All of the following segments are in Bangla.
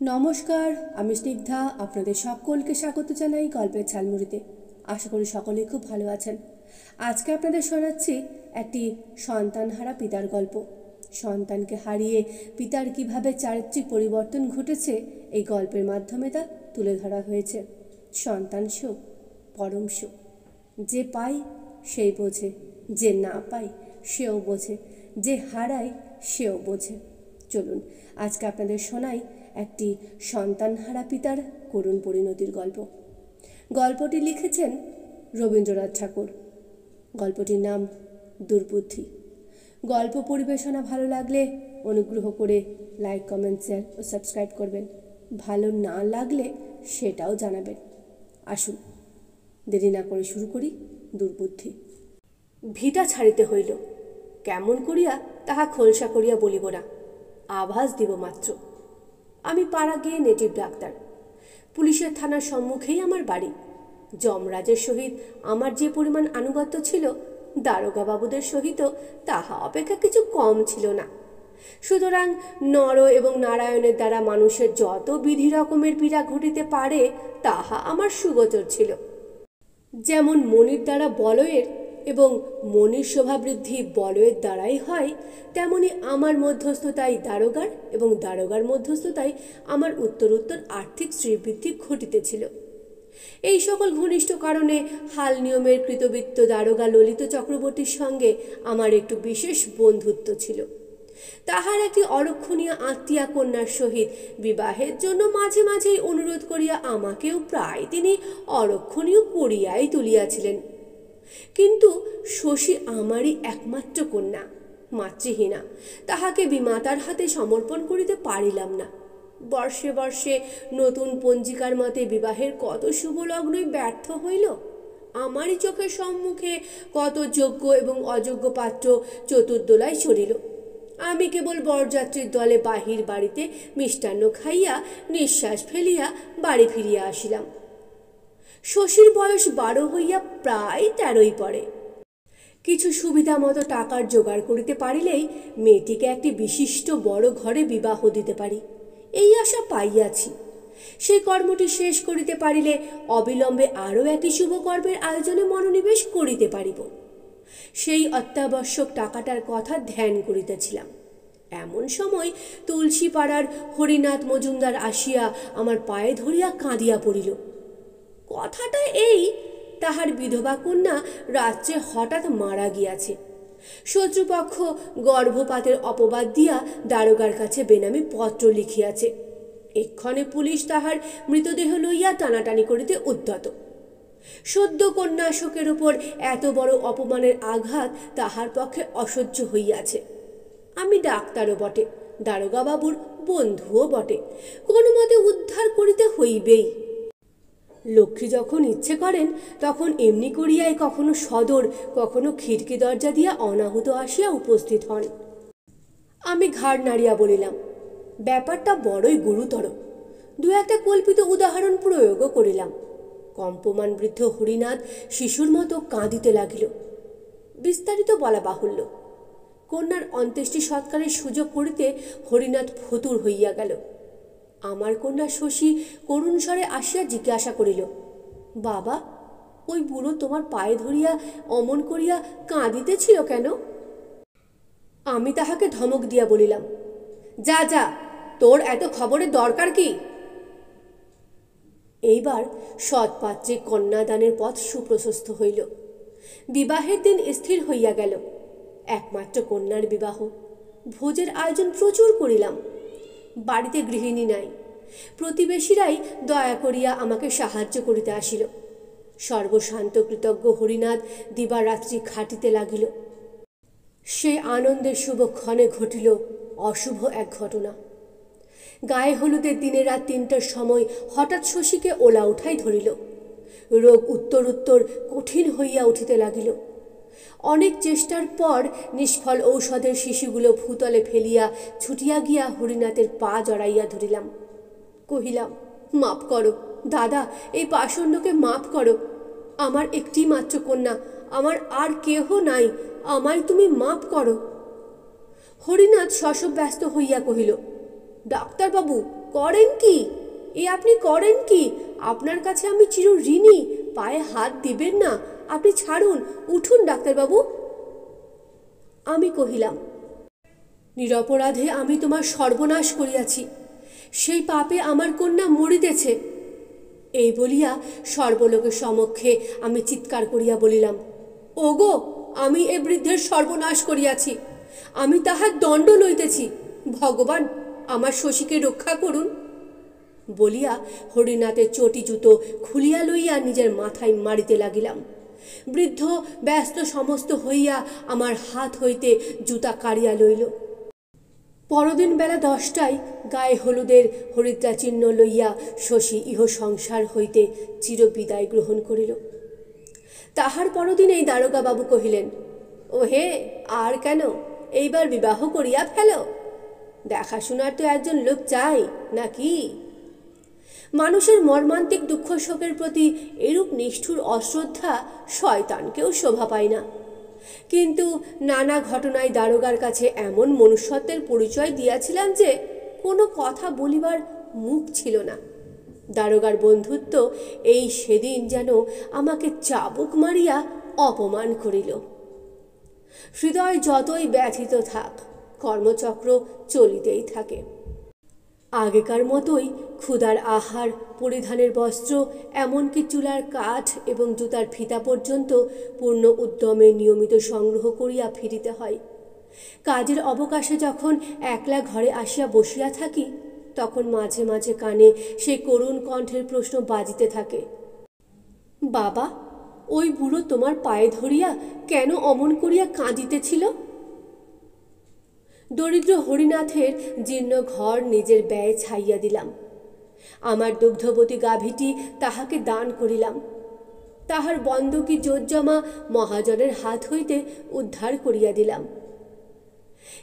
নমস্কার, আমি স্নিগ্ধা। আপনাদের সকলকে স্বাগত জানাই গল্পের ঝালমুড়িতে। আশা করি সকলেই খুব ভালো আছেন। আজকে আপনাদের শোনাচ্ছি একটি সন্তানহারা পিতার গল্প। সন্তানকে হারিয়ে পিতার কিভাবে চারিত্রিক পরিবর্তন ঘটেছে এই গল্পের মাধ্যমে তা তুলে ধরা হয়েছে। সন্তান সুখ, পরম সুখ। যে পায় সেই বোঝে, যে না পায় সেও বোঝে, যে হারায় সেও বোঝে। চলুন আজকে আপনাদের শোনাই একটি সন্তানহারা পিতার করুণ পরিণতির গল্প। গল্পটি লিখেছেন রবীন্দ্রনাথ ঠাকুর। গল্পটির নাম দুর্বুদ্ধি। গল্প পরিবেশনা ভালো লাগলে অনুগ্রহ করে লাইক, কমেন্ট, শেয়ার ও সাবস্ক্রাইব করবেন। ভালো না লাগলে সেটাও জানাবেন। আসুন দেরি না করে শুরু করি দুর্বুদ্ধি। ভিটা ছাড়িতে হইল, কেমন করিয়া তাহা খোলসা করিয়া বলিব না, আভাস দিব মাত্র। আমি পাড়া গিয়ে নেটিভ ডাক্তার। পুলিশের থানার সম্মুখেই আমার বাড়ি। যমরাজের সহিত আমার যে পরিমাণ আনুগত্য ছিল, দারোগা বাবুদের সহিত তাহা অপেক্ষা কিছু কম ছিল না। সুতরাং নর এবং নারায়ণের দ্বারা মানুষের যত বিধি রকমের পীড়া ঘটিতে পারে তাহা আমার সুগোচর ছিল। যেমন মনির দ্বারা বলয়ের এবং মনির শোভাবৃদ্ধি বলয়ের দ্বারাই হয়, তেমনি আমার মধ্যস্থতায় দারোগার এবং দারোগার মধ্যস্থতায় আমার উত্তরোত্তর আর্থিক শ্রীবৃদ্ধি ঘটিতেছিল। এই সকল ঘনিষ্ঠ কারণে হাল নিয়মের কৃতবৃত্ত দারোগা ললিত চক্রবর্তীর সঙ্গে আমার একটু বিশেষ বন্ধুত্ব ছিল। তাহার একটি অরক্ষণীয় আত্মীয়া কন্যার সহিত বিবাহের জন্য মাঝে মাঝেই অনুরোধ করিয়া আমাকেও প্রায় তিনি অরক্ষণীয় করিয়াই তুলিয়াছিলেন। কিন্তু শশী আমারই একমাত্র কন্যা, মাতৃহীনা। তাহাকে বিমাতার হাতে সমর্পণ করিতে পারিলাম না। বর্ষে বর্ষে নতুন পঞ্জিকার মতে বিবাহের কত শুভ লগ্নই ব্যর্থ হইল। আমারই চোখের সম্মুখে কত যোগ্য এবং অযোগ্য পাত্র চতুর্দোলায় সরিল। আমি কেবল বরযাত্রীর দলে বাহির বাড়িতে মিষ্টান্ন খাইয়া নিঃশ্বাস ফেলিয়া বাড়ি ফিরিয়া আসিলাম। শশীর বয়স 12 হইয়া প্রায় 13ই পড়ে। কিছু সুবিধা মতো টাকার জোগাড় করিতে পারিলেই মেয়েটিকে একটি বিশিষ্ট বড় ঘরে বিবাহ দিতে পারি, এই আশা পাইয়াছি। সেই কর্মটি শেষ করিতে পারিলে অবিলম্বে আরও একটি শুভকর্মের আয়োজনে মনোনিবেশ করিতে পারিব। সেই অত্যাবশ্যক টাকাটার কথা ধ্যান করিতেছিলাম। এমন সময় তুলসীপাড়ার হরিনাথ মজুমদার আসিয়া আমার পায়ে ধরিয়া কাঁদিয়া পড়িল। কথাটা এই, তাহার বিধবা কন্যা রাত্রে হঠাৎ মারা গিয়াছে। শত্রুপক্ষ গর্ভপাতের অপবাদ দিয়া দারোগার কাছে বেনামি পত্র লিখিয়াছে। এক্ষণে পুলিশ তাহার মৃতদেহ লইয়া টানাটানি করিতে উদ্যত। সদ্য কন্যা শোকের উপর এত বড় অপমানের আঘাত তাহার পক্ষে অসহ্য হইয়াছে। আমি ডাক্তারও বটে, দারোগা বাবুর বন্ধুও বটে, কোনো মতে উদ্ধার করিতে হইবেই। লক্ষ্মী যখন ইচ্ছে করেন তখন এমনি করিয়াই কখনো সদর, কখনো খিড়কি দরজা দিয়া অনাহুত আসিয়া উপস্থিত হন। আমি ঘাড় নাড়িয়া বলিলাম, ব্যাপারটা বড়ই গুরুতর। দু একটা কল্পিত উদাহরণ প্রয়োগও করিলাম। কম্পমান বৃদ্ধ হরিনাথ শিশুর মতো কাঁদিতে লাগিল। বিস্তারিত বলা বাহুল্য। কন্যার অন্ত্যেষ্টি সৎকারের সুযোগ করিতে হরিনাথ ফতুর হইয়া গেল। আমার কন্যা শশী করুণ স্বরে আসিয়া জিজ্ঞাসা করিল, বাবা, ওই বুড়ো তোমার পায়ে ধরিয়া অমন করিয়া কাঁদিতেছিল কেন? আমি তাহাকে ধমক দিয়া বলিলাম, যা যা, তোর এত খবরের দরকার কি? এইবার সৎপাত্রে কন্যাদানের পথ সুপ্রশস্ত হইল। বিবাহের দিন স্থির হইয়া গেল। একমাত্র কন্যার বিবাহ। ভোজের আয়োজন প্রচুর করিলাম। বাড়িতে গৃহিণী নাই। প্রতিবেশীরাই দয়া করিয়া আমাকে সাহায্য করিতে আসিল। সর্বশান্ত কৃতজ্ঞ হরিনাথ দিবারাত্রি খাটিতে লাগিল। সে আনন্দের শুভক্ষণে ঘটিল অশুভ এক ঘটনা। গায়ে হলুদের দিনে রাত 3টার সময় হঠাৎ শশীকে ওলা উঠাই ধরিল। রোগ উত্তর কঠিন হইয়া উঠিতে লাগিল। অনেক চেষ্টার পর নিষ্ফল ঔষধের শিশিগুলো ভূতলে ফেলিয়া ছুটিয়া গিয়া হরিনাথের পা জড়াইয়া ধরিলাম। কহিলাম, মাপ করো দাদা, এই পাষণ্ডকে মাপ করো। আমার একটি মাত্র কন্যা, আমার আর কেহ নাই, আমায় তুমি মাপ করো। হরিনাথ শশব্যস্ত হইয়া কহিল, ডাক্তারবাবু, করেন কি? আপনি করেন কি? আপনার কাছে আমি চির ঋণী। পায়ে হাত দিবেন না, আপনি ছাড়ুন, উঠুন ডাক্তারবাবু। আমি কহিলাম, নিরপরাধে আমি তোমার সর্বনাশ করিয়াছি, সেই পাপে আমার কন্যা মরিতেছে। এই বলিয়া সর্বলোকের সমক্ষে আমি চিৎকার করিয়া বলিলাম, ওগো, আমি এ বৃদ্ধের সর্বনাশ করিয়াছি, আমি তাহার দণ্ড লইতেছি। ভগবান, আমার শশীকে রক্ষা করুন। বলিয়া হরিনাথের চটি জুতো খুলিয়া লইয়া নিজের মাথায় মারিতে লাগিলাম। বৃদ্ধ ব্যস্ত সমস্ত হইয়া আমার হাত হইতে জুতা কাড়িয়া লইল। পরদিন বেলা 10টায় গায়ে হলুদের হরিদ্রা চিহ্ন লইয়া শশী ইহ সংসার হইতে চিরবিদায় গ্রহণ করিল। তাহার পরদিন এই দারোগাবাবু কহিলেন, ওহে, আর কেন, এইবার বিবাহ করিয়া ফেল। দেখাশোনার তো একজন লোক চাই নাকি? মানুষের মর্মান্তিক দুঃখ শোকের প্রতি এরূপ নিষ্ঠুর অশ্রদ্ধা শয়তানকেও শোভা পায় না। কিন্তু নানা ঘটনায় দারোগার কাছে এমন মনুষ্যত্বের পরিচয় দিয়াছিলাম যে কোনো কথা বলিবার মুখ ছিল না। দারোগার বন্ধুত্ব এই সেদিন যেন আমাকে চাবুক মারিয়া অপমান করিল। হৃদয় যতই ব্যথিত থাক, কর্মচক্র চলিতেই থাকে। আগেকার মতোই ক্ষুধার আহার, পরিধানের বস্ত্র, এমনকি চুলার কাঠ এবং জুতার ফিতা পর্যন্ত পূর্ণ উদ্যমে নিয়মিত সংগ্রহ করিয়া ফিরিতে হয়। কাজের অবকাশে যখন একলা ঘরে আসিয়া বসিয়া থাকি, তখন মাঝে মাঝে কানে সেই করুণ কণ্ঠের প্রশ্ন বাজিতে থাকে, বাবা, ওই বুড়ো তোমার পায়ে ধরিয়া কেন অমন করিয়া কাঁদিতেছিল? দরিদ্র হরিনাথের জীর্ণ ঘর নিজের ব্যয় ছাইয়া দিলাম। আমার দুগ্ধবতী গাভীটি তাহাকে দান করিলাম। তাহার বন্ধকি জোতজমা মহাজনের হাত হইতে উদ্ধার করিয়া দিলাম।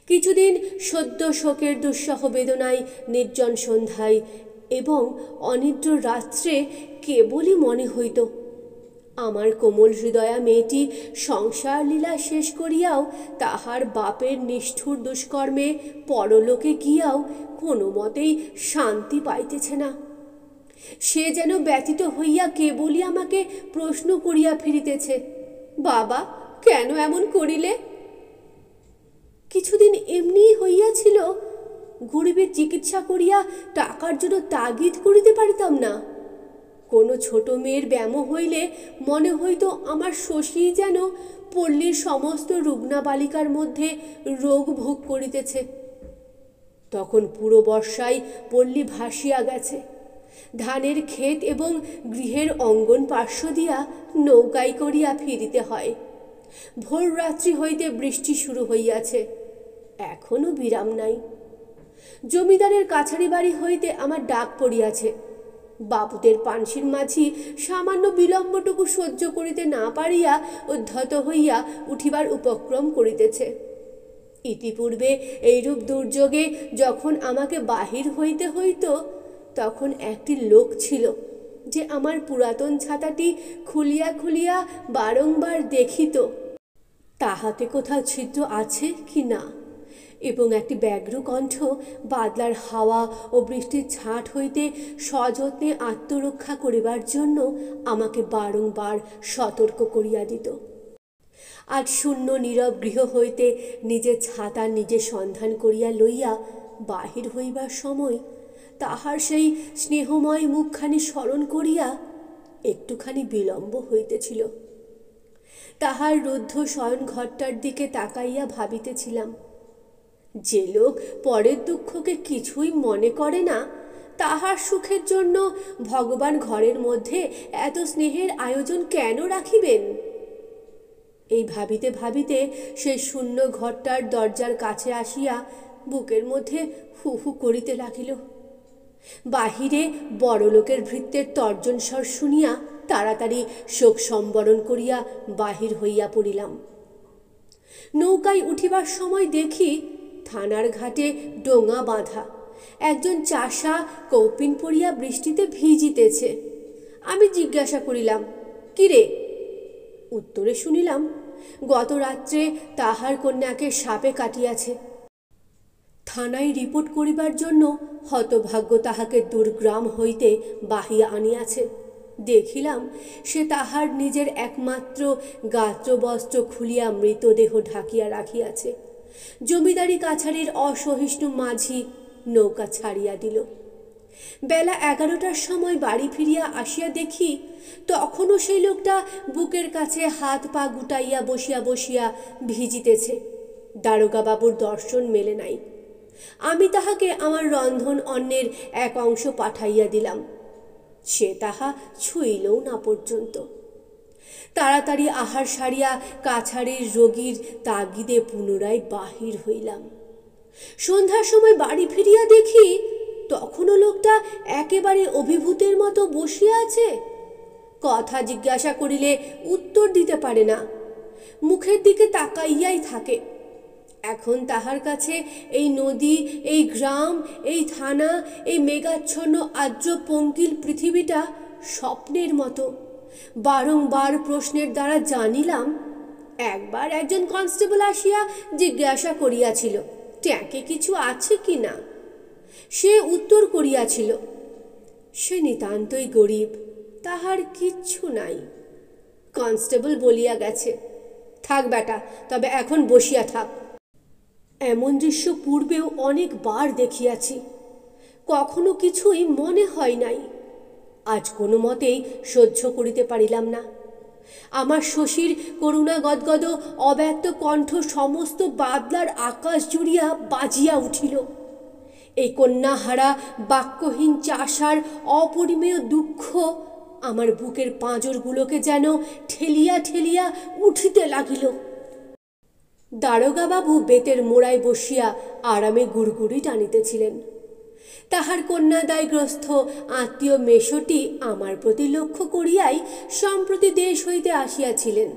কিছুদিন সদ্য শোকের দুঃসহ বেদনায় নির্জন সন্ধ্যায় এবং অনিদ্র রাত্রে কেবলই মনে হইত, আমার কোমল হৃদয়া মেয়েটি সংসার লীলা শেষ করিয়াও তাহার বাপের নিষ্ঠুর দুষ্কর্মে পরলোকে গিয়াও কোনো মতেই শান্তি পাইতেছে না। সে যেন ব্যথিত হইয়া কেবলই আমাকে প্রশ্ন করিয়া ফিরিতেছে, বাবা, কেন এমন করিলে? কিছুদিন এমনি হইয়াছিল, গরিবের চিকিৎসা করিয়া টাকার জন্য তাগিদ করিতে পারিতাম না। কোনো ছোট মেয়ের ব্যামো হইলে মনে হইত আমার শশী যেন পল্লীর সমস্ত রুগ্না বালিকার মধ্যে রোগ ভোগ করিতেছে। তখন পুরো বর্ষায় পল্লী ভাসিয়া গেছে। ধানের ক্ষেত এবং গৃহের অঙ্গন পার্শ্ব দিয়া নৌকায় করিয়া ফিরিতে হয়। ভোর রাত্রি হইতে বৃষ্টি শুরু হইয়াছে, এখনো বিরাম নাই। জমিদারের কাছারি বাড়ি হইতে আমার ডাক পড়িয়াছে। বাবুদের পানসির মাঝি সামান্য বিলম্বটুকু সহ্য করিতে না পারিয়া উদ্ধত হইয়া উঠিবার উপক্রম করিতেছে। ইতিপূর্বে এইরূপ দুর্যোগে যখন আমাকে বাহির হইতে হইত, তখন একটি লোক ছিল যে আমার পুরাতন ছাতাটি খুলিয়া খুলিয়া বারংবার দেখিত তাহাতে কোথাও ছিদ্র আছে কি না, এবং একটি ব্যগ্র কণ্ঠ বাদলার হাওয়া ও বৃষ্টির ছাঁট হইতে সযত্নে আত্মরক্ষা করিবার জন্য আমাকে বারংবার সতর্ক করিয়া দিত। আজ শূন্য নীরব গৃহ হইতে নিজের ছাতা নিজে সন্ধান করিয়া লইয়া বাহির হইবার সময় তাহার সেই স্নেহময় মুখখানি স্মরণ করিয়া একটুখানি বিলম্ব হইতেছিল। তাহার রুদ্ধ শয়ন ঘরটার দিকে তাকাইয়া ভাবিতেছিলাম, যে লোক পরের দুঃখকে কিছুই মনে করে না, তাহার সুখের জন্য ভগবান ঘরের মধ্যে এত স্নেহের আয়োজন কেন রাখিবেন? এই ভাবিতে ভাবিতে সেই শূন্য ঘরটার দরজার কাছে আসিয়া বুকের মধ্যে হু হু করিতে লাগিল। বাহিরে বড়লোকের ভৃত্যের তর্জন স্বর শুনিয়া তাড়াতাড়ি শোক সম্বরণ করিয়া বাহির হইয়া পড়িলাম। নৌকায় উঠিবার সময় দেখি থানার ঘাটে ডোঙা বাঁধা, একজন চাষা কৌপিন পরিয়া বৃষ্টিতে ভিজিতেছে। আমি জিজ্ঞাসা করিলাম, কিরে? উত্তরে শুনিলাম, গত রাত্রে তাহার কন্যাকে সাপে কাটিয়াছে। থানায় রিপোর্ট করিবার জন্য হতভাগ্য তাহাকে দুর্গ্রাম হইতে বাহিয়া আনিয়াছে। দেখিলাম সে তাহার নিজের একমাত্র গাত্রবস্ত্র খুলিয়া মৃতদেহ ঢাকিয়া রাখিয়াছে। জমিদারি কাছারির অসহিষ্ণু মাঝি নৌকা ছাড়িয়া দিল। বেলা 11টার সময় বাড়ি ফিরিয়া আসিয়া দেখি তখনও সেই লোকটা বুকের কাছে হাত পা গুটাইয়া বসিয়া বসিয়া ভিজিতেছে। দারোগা বাবুর দর্শন মেলে নাই। আমি তাহাকে আমার রন্ধন অন্নের এক অংশ পাঠাইয়া দিলাম। সে তাহা ছুঁইলও না পর্যন্ত। তাড়াতাড়ি আহার সারিয়া কাছারির রোগীর তাগিদে পুনরায় বাহির হইলাম। সন্ধ্যার সময় বাড়ি ফিরিয়া দেখি তখনও লোকটা একেবারে অভিভূতের মতো বসিয়া আছে। কথা জিজ্ঞাসা করিলে উত্তর দিতে পারে না, মুখের দিকে তাকাইয়াই থাকে। এখন তাহার কাছে এই নদী, এই গ্রাম, এই থানা, এই মেঘাচ্ছন্ন আর্দ্র পঙ্কিল পৃথিবীটা স্বপ্নের মতো। বারংবার প্রশ্নের দ্বারা জানিলাম। একবার একজন কনস্টেবল আসিয়া জিজ্ঞাসা করিয়াছিল ট্যাঁকে কিছু আছে কি না। সে উত্তর করিয়াছিল, সে নিতান্তই গরিব, তাহার কিচ্ছু নাই। কনস্টেবল বলিয়া গেছে, থাক বেটা, তবে এখন বসিয়া থাক। এমন দৃশ্য পূর্বেও অনেকবার দেখিয়াছি, কখনো কিছুই মনে হয় নাই। আজ কোনো মতেই সহ্য করিতে পারিলাম না। আমার শশীর করুণা গদগদ অব্যক্ত কণ্ঠ সমস্ত বাদলার আকাশ জুড়িয়া বাজিয়া উঠিল। এই কন্যাহারা বাক্যহীন চাষার অপরিমেয় দুঃখ আমার বুকের পাঁজরগুলোকে যেন ঠেলিয়া ঠেলিয়া উঠিতে লাগিল। দারোগা বাবু বেতের মোড়ায় বসিয়া আরামে গুড়গুড়ি টানিতেছিলেন। তাহার কন্যাদায়গ্রস্ত আত্মীয় মেশোটি আমার প্রতি লক্ষ্য করিয়াই সম্প্রতি দেশ হইতে আসিয়াছিলেন।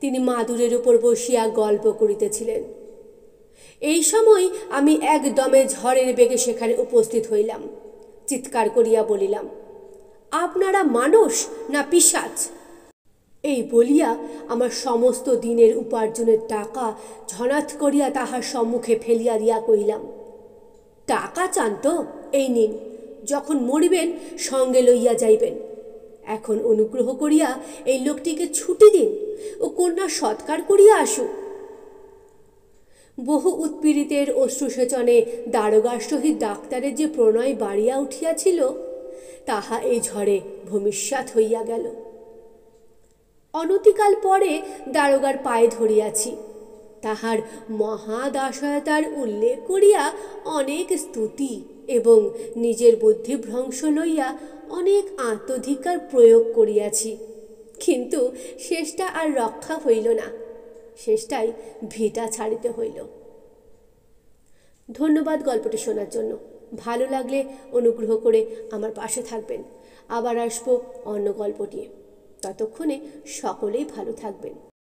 তিনি মাদুরের উপর বসিয়া গল্প করিতেছিলেন। এই সময় আমি একদমে ঝড়ের বেগে সেখানে উপস্থিত হইলাম। চিৎকার করিয়া বলিলাম, আপনারা মানুষ না পিশাচ? এই বলিয়া আমার সমস্ত দিনের উপার্জনের টাকা ঝনাথ করিয়া তাহার সম্মুখে ফেলিয়া দিয়া কহিলাম, টাকা চান তো? এই নিন, যখন মরিবেন সঙ্গে লইয়া যাইবেন। এখন অনুগ্রহ করিয়া এই লোকটিকে ছুটি দিন ও কন্যা সৎকার করিয়া আসুক। বহু উৎপীড়িতের অশ্রুসেচনে দারোগার সহিত ডাক্তারের যে প্রণয় বাড়িয়া উঠিয়াছিল তাহা এই ঝড়ে ভূমিষ্যাৎ হইয়া গেল। অনতিকাল পরে দারোগার পায়ে ধরিয়াছি। তাহার মহাদাসয়তার উল্লেখ করিয়া অনেক স্তুতি এবং নিজের বুদ্ধিভ্রংশ লইয়া অনেক আত্মধিকার প্রয়োগ করিয়াছি, কিন্তু শেষটা আর রক্ষা হইল না। শেষটাই ভিটা ছাড়িতে হইল। ধন্যবাদ গল্পটি শোনার জন্য। ভালো লাগলে অনুগ্রহ করে আমার পাশে থাকবেন। আবার আসবো অন্য গল্প নিয়ে। ততক্ষণে সকলেই ভালো থাকবেন।